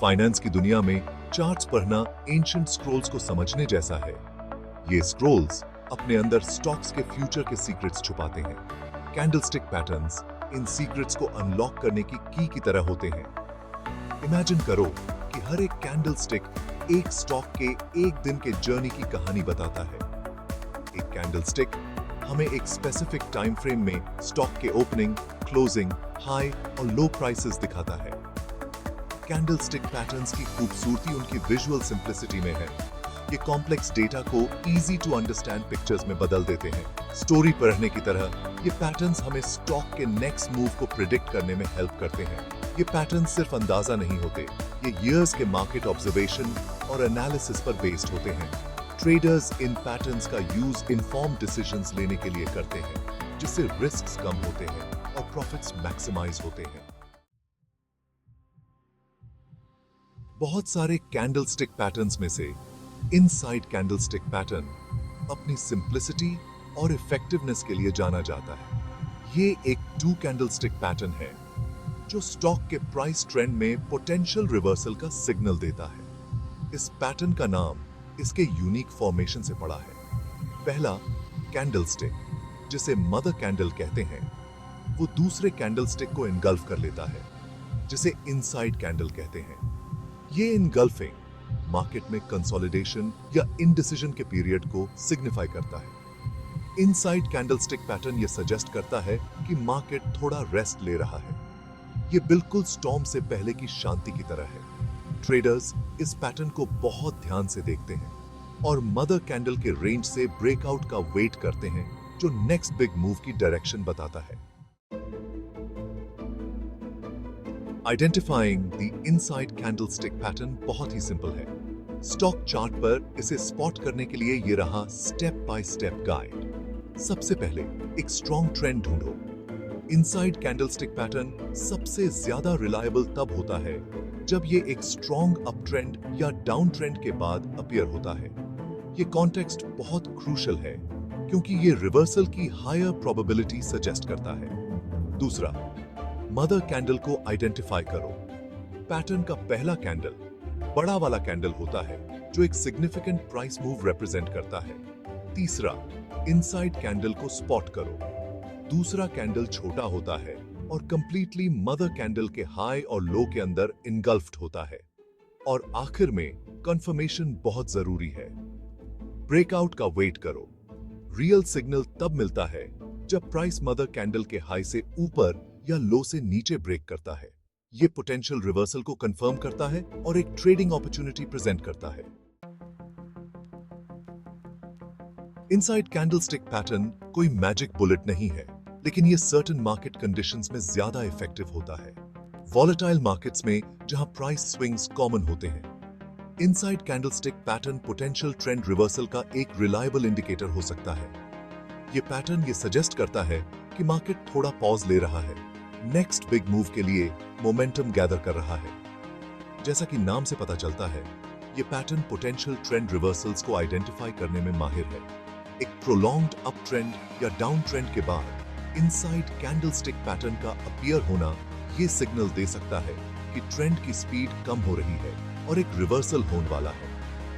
Finance की दुनिया में चार्ट्स पढ़ना एंशिएंट स्क्रोल्स को समझने जैसा है। ये स्क्रोल्स अपने अंदर स्टॉक्स के फ्यूचर के सीक्रेट्स छुपाते हैं। कैंडलस्टिक पैटर्न्स इन सीक्रेट्स को अनलॉक करने की तरह होते हैं। इमेजिन करो कि हर एक कैंडलस्टिक एक स्टॉक के एक दिन के जर्नी की कहानी बताता है। एक कैंडलस्टिक हमें एक स्पेसिफिक टाइम फ्रेम में स्टॉक के ओपनिंग, क्लोजिंग, हाई और लो प्राइसेस दिखाता है। कैंडलस्टिक पैटर्न्स की खूबसूरती उनकी विजुअल सिंप्लिसिटी में है। ये कॉम्प्लेक्स डेटा को इजी टू अंडरस्टैंड पिक्चर्स में बदल देते हैं। स्टोरी पढ़ने की तरह ये पैटर्न्स हमें स्टॉक के नेक्स्ट मूव को प्रिडिक्ट करने में हेल्प करते हैं। ये पैटर्न्स सिर्फ अंदाजा नहीं होते, ये इयर्स के मार्केट ऑब्जर्वेशन और एनालिसिस पर बेस्ड होते हैं। ट्रेडर्स इन पैटर्न्स का यूज इन्फॉर्म डिसीजंस लेने के लिए करते हैं, जिससे रिस्क्स कम होते हैं और प्रॉफिट्स मैक्सिमाइज होते हैं। बहुत सारे कैंडलस्टिक पैटर्न्स में से इनसाइड कैंडलस्टिक पैटर्न अपनी सिंप्लिसिटी और इफेक्टिवनेस के लिए जाना जाता है। ये एक टू कैंडलस्टिक पैटर्न है जो स्टॉक के प्राइस ट्रेंड में पोटेंशियल रिवर्सल का सिग्नल देता है। इस पैटर्न का नाम इसके यूनिक फॉर्मेशन से पड़ा है। पहला कैंडलस्टिक, जिसे मदर कैंडल कहते हैं, वो दूसरे कैंडलस्टिक को इनगल्फ कर लेता है, जिसे इनसाइड कैंडल कहते हैं। ये इनगल्फिंग मार्केट में कंसोलिडेशन या इनडिसीजन के पीरियड को सिग्निफाई करता है। इनसाइड कैंडलस्टिक पैटर्न ये सजेस्ट करता है कि मार्केट थोड़ा रेस्ट ले रहा है। ये बिल्कुल स्टॉर्म से पहले की शांति की तरह है। ट्रेडर्स इस पैटर्न को बहुत ध्यान से देखते हैं और मदर कैंडल के रेंज से ब्रेकआउट का वेट करते हैं, जो नेक्स्ट बिग मूव की डायरेक्शन बताता है। Identifying the inside candlestick pattern बहुत ही सिंपल है। स्टॉक चार्ट पर इसे स्पॉट करने के लिए ये रहा स्टेप बाय स्टेप गाइड। सबसे पहले एक स्ट्रॉन्ग ट्रेंड ढूंढो। इनसाइड कैंडलस्टिक पैटर्न सबसे ज्यादा रिलायबल तब होता है जब ये एक स्ट्रॉन्ग अप ट्रेंड या डाउन ट्रेंड के बाद अपीयर होता है। ये कॉन्टेक्स्ट बहुत क्रूशल है क्योंकि ये रिवर्सल की हायर प्रोबेबिलिटी सजेस्ट करता है। दूसरा, मदर कैंडल को आइडेंटिफाई करो। पैटर्न का पहला कैंडल बड़ा वाला कैंडल होता है जो एक सिग्निफिकेंट प्राइस मूव रिप्रेजेंट करता है। तीसरा, इनसाइड कैंडल को स्पॉट करो। दूसरा कैंडल छोटा होता है और कंप्लीटली मदर कैंडल के हाई और लो के अंदर इनगल्फ्ड होता है। और आखिर में कंफर्मेशन बहुत जरूरी है। ब्रेकआउट का वेट करो। रियल सिग्नल तब मिलता है जब प्राइस मदर कैंडल के हाई से ऊपर या लो से नीचे ब्रेक करता है। यह पोटेंशियल रिवर्सल को कंफर्म करता है और एक ट्रेडिंग अपॉर्चुनिटी प्रेजेंट करता है। इनसाइड कैंडलस्टिक पैटर्न कोई मैजिक बुलेट नहीं है, लेकिन ये सर्टेन मार्केट कंडीशंस में ज्यादा इफेक्टिव होता है। वॉलेटाइल मार्केट्स में जहां प्राइस स्विंग्स कॉमन होते हैं, inside candlestick pattern potential trend reversal का एक रिलायबल इंडिकेटर हो सकता है। ये पैटर्न ये सजेस्ट करता है कि मार्केट थोड़ा पॉज ले रहा है, नेक्स्ट बिग मूव के लिए मोमेंटम गैदर कर रहा है। जैसा कि नाम से पता चलता है, ये पैटर्न पोटेंशियल ट्रेंड रिवर्सल्स को आइडेंटिफाई करने में माहिर है। एक प्रोलॉन्ग्ड अप ट्रेंड या डाउन ट्रेंड के बाद इनसाइड कैंडलस्टिक पैटर्न का अपीयर होना ये सिग्नल दे सकता है कि ट्रेंड की स्पीड कम हो रही है और एक रिवर्सल होने वाला है।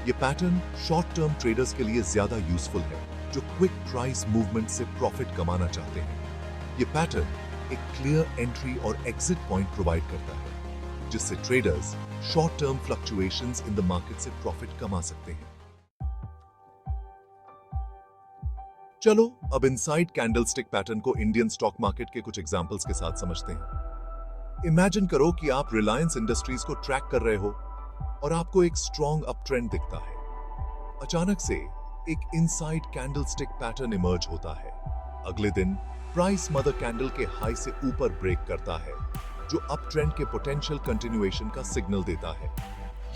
ये पैटर्न शॉर्ट टर्म ट्रेडर्स के लिए ज्यादा यूजफुल है जो क्विक प्राइस मूवमेंट से प्रॉफिट कमाना चाहते हैं। ये पैटर्न एक क्लियर एंट्री और एग्जिट पॉइंट प्रोवाइड करता है, जिससे traders short term fluctuations in the market से प्रॉफिट कमा सकते हैं। चलो अब इनसाइड कैंडलस्टिक पैटर्न को इंडियन स्टॉक मार्केट के कुछ एग्जांपल्स के साथ समझते हैं। इमेजिन करो कि आप रिलायंस इंडस्ट्रीज को ट्रैक कर रहे हो और आपको एक स्ट्रॉन्ग अप ट्रेंड दिखता है। अचानक से एक इनसाइड कैंडलस्टिक पैटर्न इमर्ज होता है। अगले दिन प्राइस मदर कैंडल के हाई से ऊपर ब्रेक करता है, जो अप ट्रेंड के पोटेंशियल कंटिन्यूएशन का सिग्नल देता है।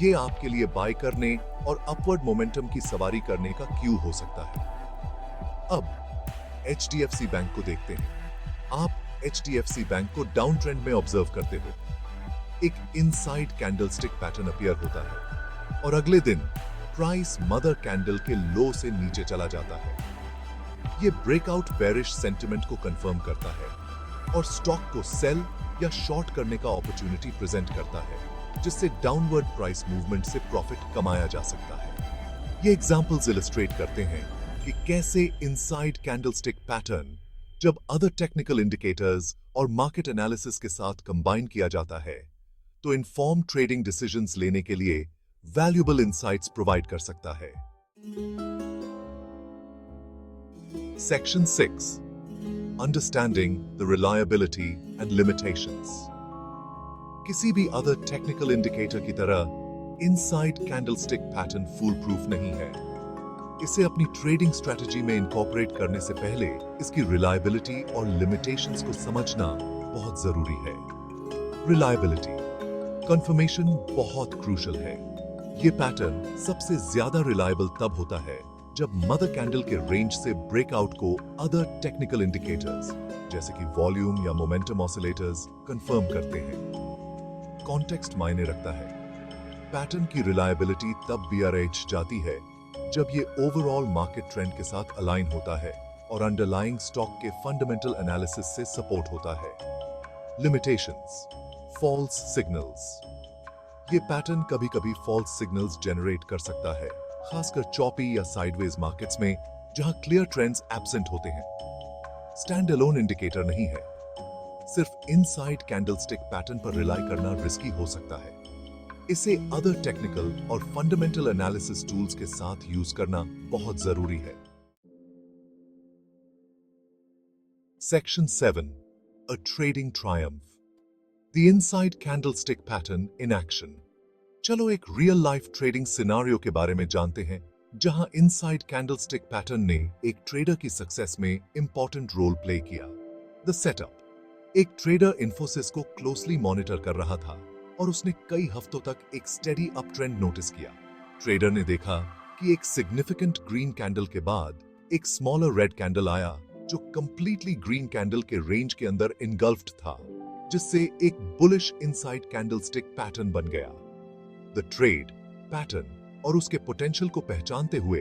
ये आपके लिए बाय करने और अपवर्ड मोमेंटम की सवारी करने का क्यू हो सकता है। अब HDFC बैंक को देखते हैं। आप HDFC बैंक को डाउन ट्रेंड में ऑब्जर्व करते हो। एक इनसाइड कैंडलस्टिक पैटर्न अपीयर होता है और अगले दिन प्राइस मदर कैंडल के लो से नीचे चला जाता है। यह ब्रेकआउट बेरिश सेंटिमेंट को कंफर्म करता है और स्टॉक को सेल या शॉर्ट करने का अपॉर्चुनिटी प्रेजेंट करता है। जिससे डाउनवर्ड प्राइस मूवमेंट से प्रॉफिट कमाया जा सकता है। ये एग्जांपल्स इलस्ट्रेट करते हैं कि कैसे इनसाइड कैंडलस्टिक पैटर्न जब अदर टेक्निकल इंडिकेटर्स और मार्केट एनालिसिस के साथ कंबाइन किया जाता है तो इन्फॉर्म ट्रेडिंग डिसीजंस लेने के लिए वैल्यूएबल इंसाइट्स प्रोवाइड कर सकता है। Section 6, understanding the reliability and limitations. किसी भी अदर टेक्निकल इंडिकेटर की तरह इनसाइड कैंडलस्टिक पैटर्न फूल प्रूफ नहीं है। इसे अपनी ट्रेडिंग स्ट्रेटजी में इनकॉर्पोरेट करने से पहले इसकी रिलायबिलिटी और लिमिटेशंस को समझना बहुत जरूरी है। रिलायबिलिटी कंफर्मेशन बहुत क्रूशल है। ये पैटर्न सबसे ज्यादा रिलायबल तब होता है जब मदर कैंडल के रेंज से ब्रेकआउट को अदर टेक्निकल इंडिकेटर्स जैसे कि वॉल्यूम या मोमेंटम ऑसिलेटर्स कंफर्म करते हैं। कॉन्टेक्स्ट मायने रखता है। पैटर्न की रिलायबिलिटी तब बीआरएच जाती है जब ये ओवरऑल मार्केट ट्रेंड के साथ अलाइन होता है और अंडरलाइंग स्टॉक के फंडामेंटल एनालिसिस से सपोर्ट होता है। Limitations, false signals. ये पैटर्न कभी-कभी फॉल्स सिग्नल्स जनरेट कर सकता है, खासकर चॉपी या साइडवेज मार्केट्स में जहां क्लियर ट्रेंड्स एब्सेंट होते हैं। स्टैंड अलोन इंडिकेटर नहीं है। सिर्फ इनसाइड कैंडलस्टिक पैटर्न पर रिलाई करना रिस्की हो सकता है। इसे अदर टेक्निकल और फंडामेंटल एनालिसिस टूल्स के साथ यूज करना बहुत जरूरी है। Section 7, a trading Triumph, the inside candlestick pattern in action. चलो एक रियल लाइफ ट्रेडिंग सिनारियो के बारे में जानते हैं जहां इनसाइड कैंडलस्टिक पैटर्न ने एक ट्रेडर की सक्सेस में इंपॉर्टेंट रोल प्ले किया। द सेटअप, एक ट्रेडर इन्फोसिस को क्लोजली मॉनिटर कर रहा था और उसने कई हफ्तों तक एक स्टेडी अप ट्रेंड नोटिस किया। ट्रेडर ने देखा कि एक सिग्निफिकेंट ग्रीन कैंडल के बाद एक स्मॉलर रेड कैंडल आया जो कंप्लीटली ग्रीन कैंडल के रेंज के अंदर इनगल्फ्ड था, जिससे एक बुलिश इनसाइड कैंडलस्टिक पैटर्न बन गया। द ट्रेड, पैटर्न और उसके पोटेंशियल को पहचानते हुए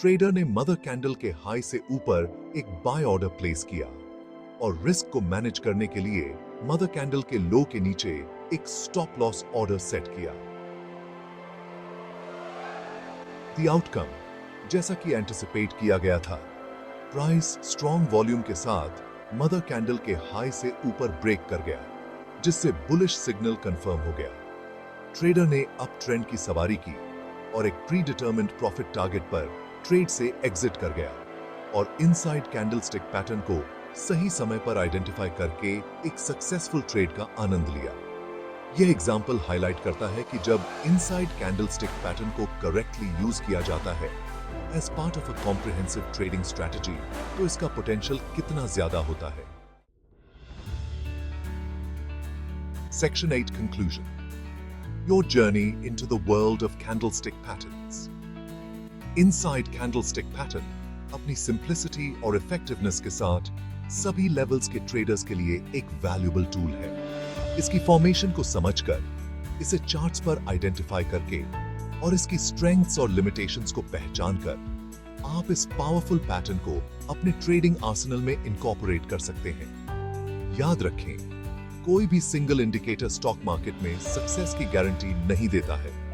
ट्रेडर ने मदर कैंडल के हाई से ऊपर एक बाय ऑर्डर प्लेस किया और रिस्क को मैनेज करने के लिए मदर कैंडल के लो के नीचे एक स्टॉप लॉस ऑर्डर सेट किया। द आउटकम, जैसा कि एंटिसिपेट किया गया था, प्राइस स्ट्रॉन्ग वॉल्यूम के साथ मदर कैंडल के हाई से ऊपर ब्रेक कर गया, जिससे बुलिश सिग्नल कंफर्म हो गया। ट्रेडर ने अप ट्रेंड की सवारी की और एक प्री डिटर्मिन्ड प्रॉफिट टारगेट पर ट्रेड से एग्जिट कर गया और इनसाइड कैंडलस्टिक पैटर्न को सही समय पर आइडेंटिफाई करके एक सक्सेसफुल ट्रेड का आनंद लिया। यह एग्जाम्पल हाईलाइट करता है कि जब इनसाइड कैंडलस्टिक पैटर्न को करेक्टली यूज किया जाता है as part of a comprehensive trading strategy तो इसका पोटेंशियल कितना ज्यादा होता है। Section 8 Conclusion. Your journey into the world of candlestick patterns. Inside candlestick pattern अपनी simplicity और effectiveness के साथ सभी लेवल्स के ट्रेडर्स के लिए एक वैल्यूएबल टूल है। इसकी फॉर्मेशन को समझकर, इसे चार्ट्स पर आइडेंटिफाई करके और इसकी स्ट्रेंथ्स और लिमिटेशंस को पहचानकर आप इस पावरफुल पैटर्न को अपने ट्रेडिंग आर्सेनल में इनकॉर्पोरेट कर सकते हैं। याद रखें, कोई भी सिंगल इंडिकेटर स्टॉक मार्केट में सक्सेस की गारंटी नहीं देता है।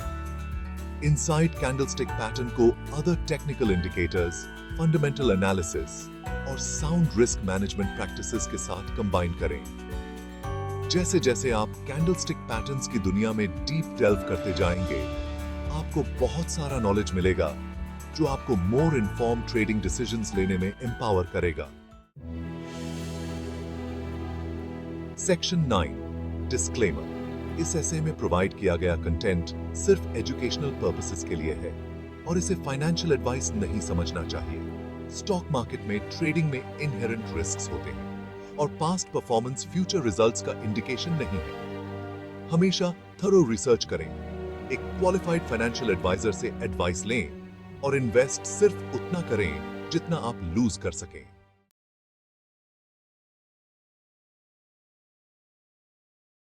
इनसाइड कैंडलस्टिक पैटर्न को other technical indicators, fundamental analysis और साउंड रिस्क मैनेजमेंट प्रैक्टिसेस के साथ कंबाइन करें। जैसे जैसे आप कैंडलस्टिक पैटर्न्स की दुनिया में डीप डेल्व करते जाएंगे, आपको बहुत सारा नॉलेज मिलेगा जो आपको मोर इन्फॉर्म ट्रेडिंग डिसीजंस लेने में एम्पावर करेगा। Section 9 disclaimer. इस एसे में प्रोवाइड किया गया कंटेंट सिर्फ एजुकेशनल पर्पसेस के लिए है और इसे फाइनेंशियल एडवाइस नहीं समझना चाहिए। स्टॉक मार्केट में ट्रेडिंग में इनहेरेंट रिस्क्स होते हैं और पास्ट परफॉर्मेंस फ्यूचर रिजल्ट्स का इंडिकेशन नहीं है। हमेशा थरो रिसर्च करें, एक क्वालिफाइड फाइनेंशियल एडवाइजर से एडवाइस लें और इन्वेस्ट सिर्फ उतना करें जितना आप लूज कर सकें।